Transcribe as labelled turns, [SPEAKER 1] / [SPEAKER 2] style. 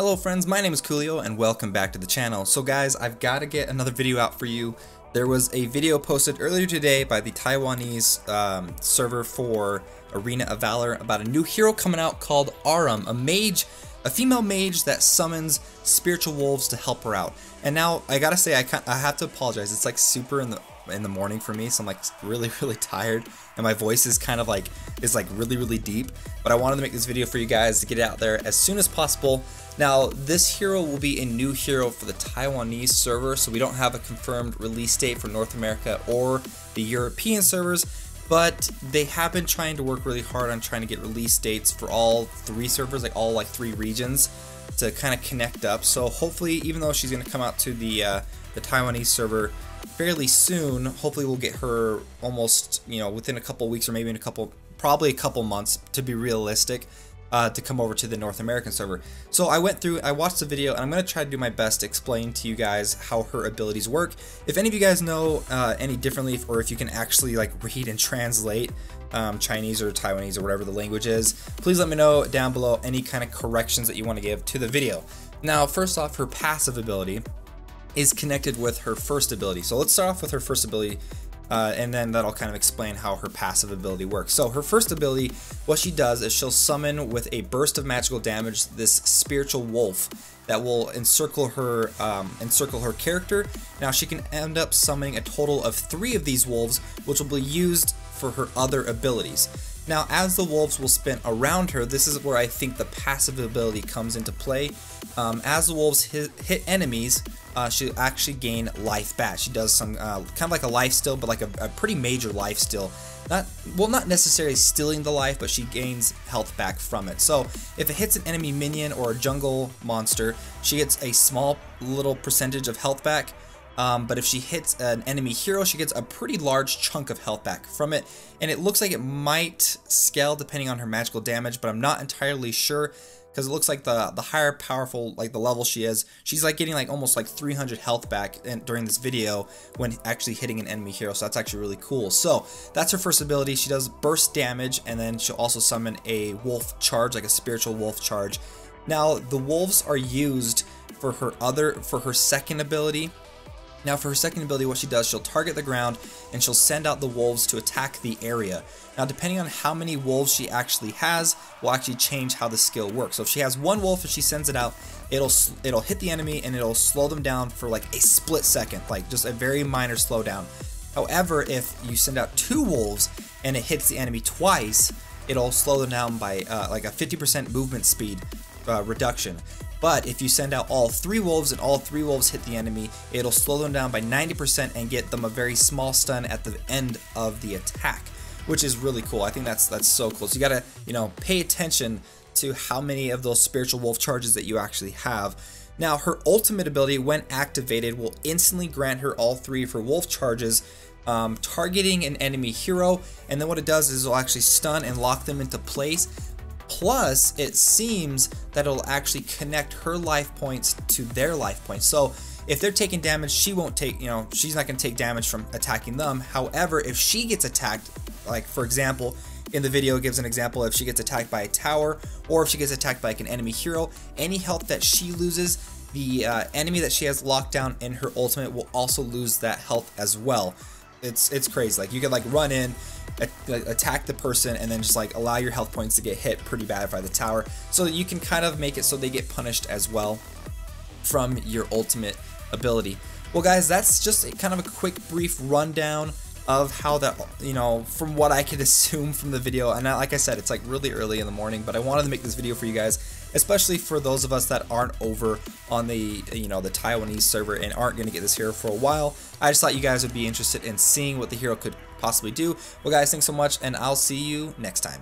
[SPEAKER 1] Hello friends, my name is Koolio and welcome back to the channel. So guys, I've got to get another video out for you. There was a video posted earlier today by the Taiwanese server for Arena of Valor about a new hero coming out called Arum, a mage, a female mage that summons spiritual wolves to help her out. And now I gotta say, I have to apologize. It's like super in the morning for me, so I'm like really tired, and my voice is kind of like really deep. But I wanted to make this video for you guys to get it out there as soon as possible. Now this hero will be a new hero for the Taiwanese server, so we don't have a confirmed release date for North America or the European servers, but they have been trying to work really hard on trying to get release dates for all three servers, like all three regions, to kind of connect up. So hopefully, even though she's going to come out to the Taiwanese server fairly soon, hopefully we'll get her almost, within a couple weeks, or maybe in probably a couple months to be realistic, to come over to the North American server. So I watched the video, and I'm going to try to do my best to explain to you guys how her abilities work. If any of you guys know any differently, or if you can actually read and translate Chinese or Taiwanese or whatever the language is, please let me know down below any kind of corrections that you want to give to the video. Now, first off, her passive ability is connected with her first ability. So let's start off with her first ability, and then that'll kind of explain how her passive ability works. So her first ability, what she does is she'll summon with a burst of magical damage this spiritual wolf that will encircle her character. Now she can end up summoning a total of 3 of these wolves, which will be used for her other abilities. Now, as the wolves will spin around her, this is where I think the passive ability comes into play. As the wolves hit enemies, she'll actually gain life back. She does some kind of like a life steal, but like a pretty major life steal. Not necessarily stealing the life, but she gains health back from it. So if it hits an enemy minion or a jungle monster, she gets a small little percentage of health back. But if she hits an enemy hero, she gets a pretty large chunk of health back from it, and it looks like it might scale depending on her magical damage, but I'm not entirely sure, because it looks like the higher powerful, the level she is, she's getting almost 300 health back during this video when actually hitting an enemy hero. So that's actually really cool. So that's her first ability. She does burst damage, and then she'll also summon a wolf charge, like a spiritual wolf charge. Now the wolves are used for her second ability. Now for her second ability, what she does, she'll target the ground and she'll send out the wolves to attack the area. Now depending on how many wolves she actually has will actually change how the skill works. So if she has 1 wolf and she sends it out, it'll hit the enemy and it'll slow them down for a split second, just a very minor slowdown. However, if you send out 2 wolves and it hits the enemy twice, it'll slow them down by a 50% movement speed reduction. But if you send out all 3 wolves and all 3 wolves hit the enemy, it'll slow them down by 90% and get them a very small stun at the end of the attack, which is really cool. I think that's so cool. So you gotta pay attention to how many of those spiritual wolf charges that you actually have. Now her ultimate ability, when activated, will instantly grant her all 3 of her wolf charges, targeting an enemy hero, and then what it does is it'll actually stun and lock them into place. Plus, it seems that it'll actually connect her life points to their life points. So if they're taking damage, she won't take, she's not going to take damage from attacking them. However, if she gets attacked, for example, in the video it gives an example, if she gets attacked by a tower, or if she gets attacked by an enemy hero, any health that she loses, the enemy that she has locked down in her ultimate will also lose that health as well. It's crazy. You could run in, attack the person, and then just allow your health points to get hit pretty bad by the tower. So you can kind of make it so they get punished as well from your ultimate ability. Well guys, that's just kind of a quick brief rundown of how that, from what I could assume from the video. And like I said, it's really early in the morning, but I wanted to make this video for you guys, especially for those of us that aren't over on the the Taiwanese server and aren't going to get this hero for a while. I just thought you guys would be interested in seeing what the hero could possibly do. Well guys, thanks so much, and I'll see you next time.